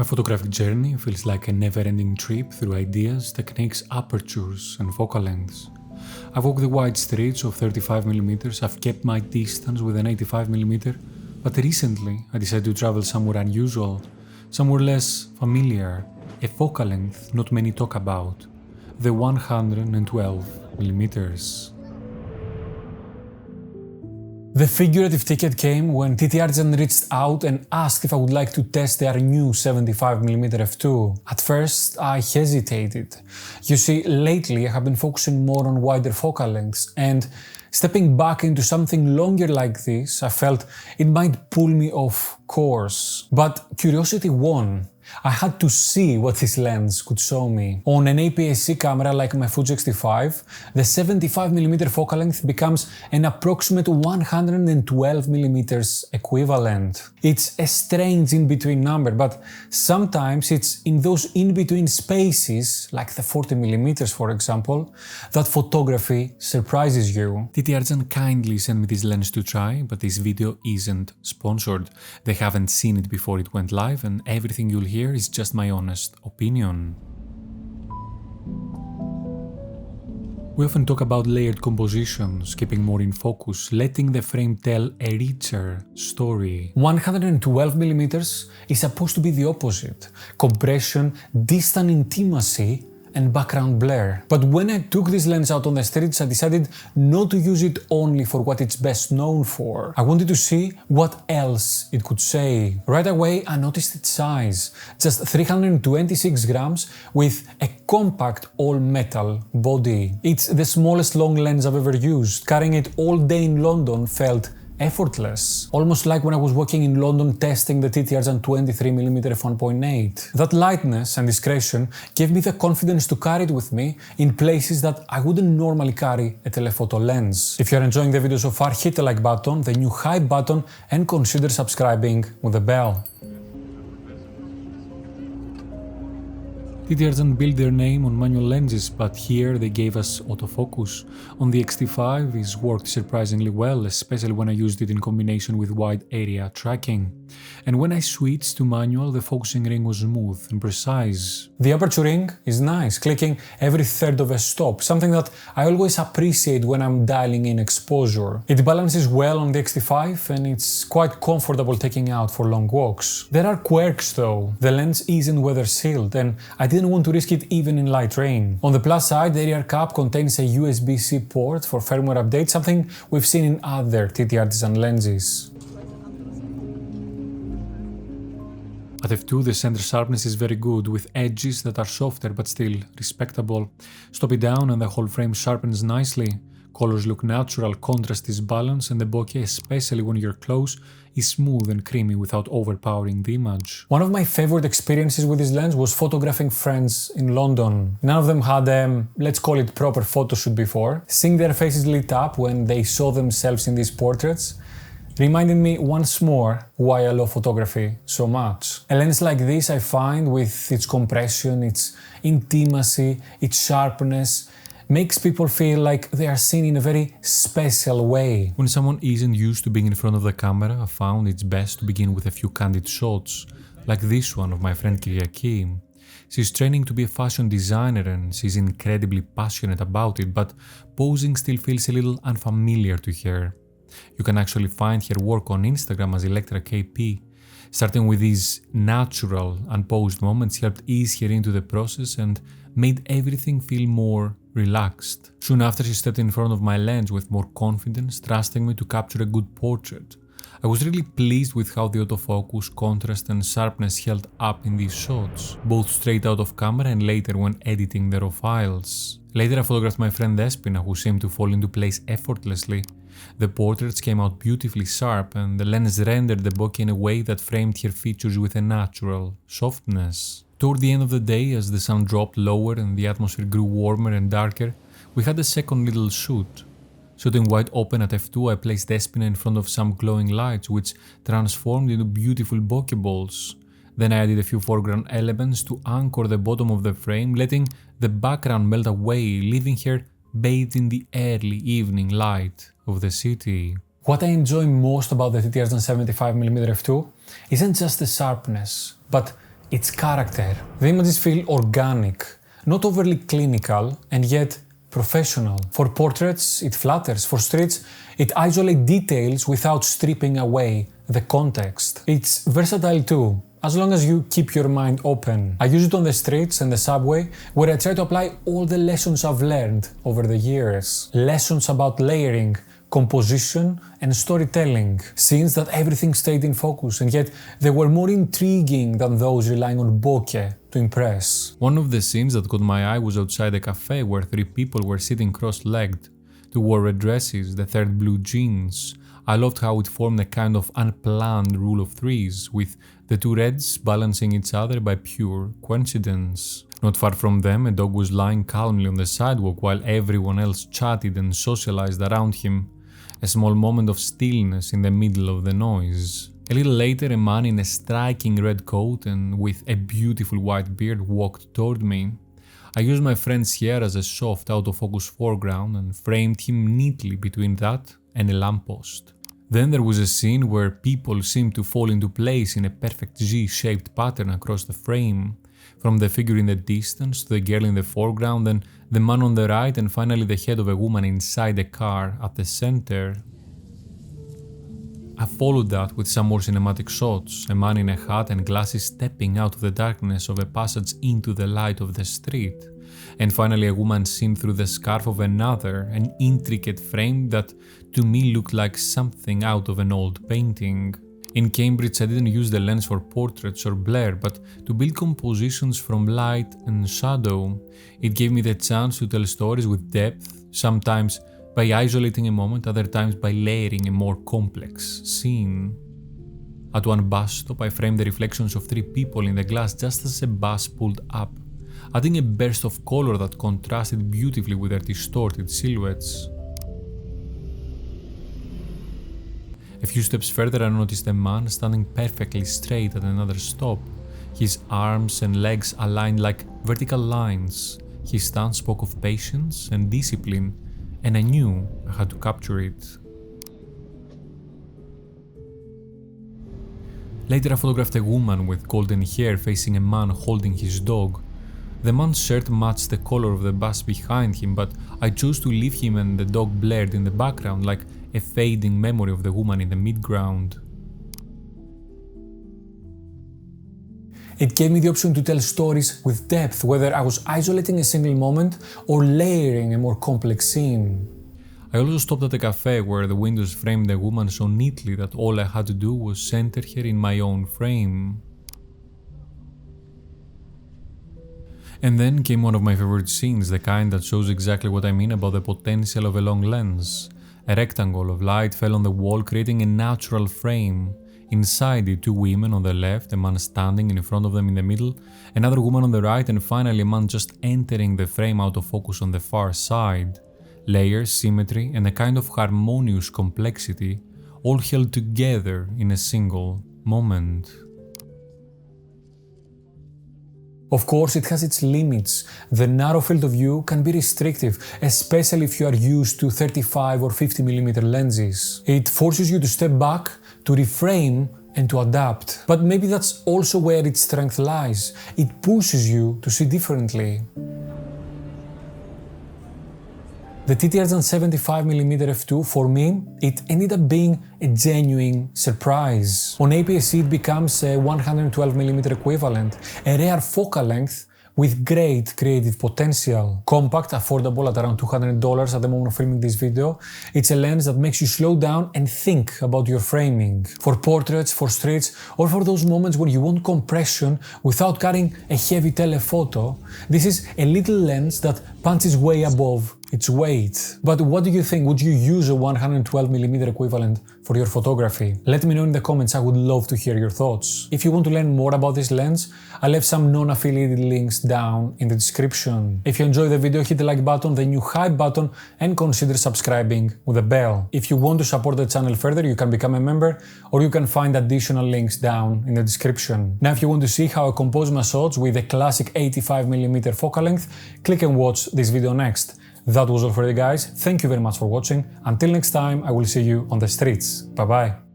My photographic journey feels like a never-ending trip through ideas, techniques, apertures, and focal lengths. I've walked the wide streets of 35mm, I've kept my distance with an 85mm, but recently I decided to travel somewhere unusual, somewhere less familiar, a focal length not many talk about, the 112mm. The figurative ticket came when TTArtisan reached out and asked if I would like to test their new 75mm f2. At first, I hesitated. You see, lately I have been focusing more on wider focal lengths, and stepping back into something longer like this, I felt it might pull me off course. But curiosity won. I had to see what this lens could show me. On an APS-C camera like my Fuji X-T5, the 75mm focal length becomes an approximate 112mm equivalent. It's a strange in-between number, but sometimes it's in those in-between spaces, like the 40mm for example, that photography surprises you. TTArtisan kindly sent me this lens to try, but this video isn't sponsored. They haven't seen it before it went live, and everything you'll hear is just my honest opinion. We often talk about layered compositions, keeping more in focus, letting the frame tell a richer story. 112mm is supposed to be the opposite: compression, distant intimacy, and background blur. But when I took this lens out on the streets, I decided not to use it only for what it's best known for. I wanted to see what else it could say. Right away, I noticed its size, just 326 grams with a compact all-metal body. It's the smallest long lens I've ever used. Carrying it all day in London felt effortless, almost like when I was working in London testing the TTArtisan 23mm f1.8. That lightness and discretion gave me the confidence to carry it with me in places that I wouldn't normally carry a telephoto lens. If you're enjoying the video so far, hit the like button, the new hype button, and consider subscribing with the bell. TTArtisan built their name on manual lenses, but here they gave us autofocus. On the X-T5, it worked surprisingly well, especially when I used it in combination with wide area tracking. And when I switched to manual, the focusing ring was smooth and precise. The aperture ring is nice, clicking every third of a stop, something that I always appreciate when I'm dialing in exposure. It balances well on the X-T5 and it's quite comfortable taking out for long walks. There are quirks though. The lens isn't weather sealed and I didn't want to risk it even in light rain. On the plus side, the rear cap contains a USB-C port for firmware updates, something we've seen in other TTArtisan lenses. At f2, the center sharpness is very good, with edges that are softer but still respectable. Stop it down and the whole frame sharpens nicely. Colors look natural, contrast is balanced, and the bokeh, especially when you're close, is smooth and creamy without overpowering the image. One of my favorite experiences with this lens was photographing friends in London. None of them had let's call it proper photo shoot before. Seeing their faces lit up when they saw themselves in these portraits reminded me once more why I love photography so much. A lens like this, I find, with its compression, its intimacy, its sharpness, makes people feel like they are seen in a very special way. When someone isn't used to being in front of the camera, I found it's best to begin with a few candid shots, like this one of my friend Kyriaki. She's training to be a fashion designer and she's incredibly passionate about it, but posing still feels a little unfamiliar to her. You can actually find her work on Instagram as Electra KP. Starting with these natural, unposed moments helped ease her into the process and made everything feel more relaxed. Soon after, she stepped in front of my lens with more confidence, trusting me to capture a good portrait. I was really pleased with how the autofocus, contrast and sharpness held up in these shots, both straight out of camera and later when editing the raw files. Later I photographed my friend Despina, who seemed to fall into place effortlessly. The portraits came out beautifully sharp and the lens rendered the bokeh in a way that framed her features with a natural softness. Toward the end of the day, as the sun dropped lower and the atmosphere grew warmer and darker, we had a second little shoot. Shooting wide open at f2, I placed Despina in front of some glowing lights which transformed into beautiful bokeh balls. Then I added a few foreground elements to anchor the bottom of the frame, letting the background melt away, leaving her bathed in the early evening light of the city. What I enjoy most about the TTArtisan 75mm f2 isn't just the sharpness, but its character. The images feel organic, not overly clinical, and yet professional. For portraits, it flatters. For streets, it isolates details without stripping away the context. It's versatile too, as long as you keep your mind open. I use it on the streets and the subway, where I try to apply all the lessons I've learned over the years. Lessons about layering, composition and storytelling. Scenes that everything stayed in focus, and yet they were more intriguing than those relying on bokeh to impress. One of the scenes that caught my eye was outside a cafe where 3 people were sitting cross-legged. 2 wore red dresses, the third blue jeans. I loved how it formed a kind of unplanned rule of 3s, with the 2 reds balancing each other by pure coincidence. Not far from them, a dog was lying calmly on the sidewalk while everyone else chatted and socialized around him. A small moment of stillness in the middle of the noise. A little later, a man in a striking red coat and with a beautiful white beard walked toward me. I used my friend's hair as a soft out-of-focus foreground and framed him neatly between that and a lamppost. Then there was a scene where people seemed to fall into place in a perfect Z-shaped pattern across the frame. From the figure in the distance to the girl in the foreground, then the man on the right, and finally the head of a woman inside a car at the center. I followed that with some more cinematic shots, a man in a hat and glasses stepping out of the darkness of a passage into the light of the street, and finally a woman seen through the scarf of another, an intricate frame that to me looked like something out of an old painting. In Cambridge I didn't use the lens for portraits or blur, but to build compositions from light and shadow. It gave me the chance to tell stories with depth, sometimes by isolating a moment, other times by layering a more complex scene. At one bus stop I framed the reflections of 3 people in the glass just as a bus pulled up, adding a burst of color that contrasted beautifully with their distorted silhouettes. A few steps further I noticed a man standing perfectly straight at another stop, his arms and legs aligned like vertical lines. His stance spoke of patience and discipline, and I knew I had to capture it. Later I photographed a woman with golden hair facing a man holding his dog. The man's shirt matched the color of the bus behind him, but I chose to leave him and the dog blurred in the background like a fading memory of the woman in the midground. It gave me the option to tell stories with depth, whether I was isolating a single moment or layering a more complex scene. I also stopped at a cafe where the windows framed the woman so neatly that all I had to do was center her in my own frame. And then came one of my favorite scenes, the kind that shows exactly what I mean about the potential of a long lens. A rectangle of light fell on the wall, creating a natural frame. Inside it, 2 women on the left, a man standing in front of them in the middle, another woman on the right, and finally a man just entering the frame out of focus on the far side. Layers, symmetry, and a kind of harmonious complexity, all held together in a single moment. Of course, it has its limits. The narrow field of view can be restrictive, especially if you are used to 35 or 50mm lenses. It forces you to step back, to reframe, and to adapt. But maybe that's also where its strength lies. It pushes you to see differently. The TTArtisan 75mm f2, for me, it ended up being a genuine surprise. On APS-C it becomes a 112mm equivalent, a rare focal length with great creative potential. Compact, affordable at around $200 at the moment of filming this video, it's a lens that makes you slow down and think about your framing. For portraits, for streets, or for those moments when you want compression without carrying a heavy telephoto, this is a little lens that punches way above its weight. But what do you think? Would you use a 112mm equivalent for your photography? Let me know in the comments, I would love to hear your thoughts. If you want to learn more about this lens, I left some non-affiliated links down in the description. If you enjoyed the video, hit the like button, the new hype button, and consider subscribing with a bell. If you want to support the channel further, you can become a member, or you can find additional links down in the description. Now, if you want to see how I compose my shots with a classic 85mm focal length, click and watch this video next. That was all for you guys. Thank you very much for watching. Until next time, I will see you on the streets. Bye bye.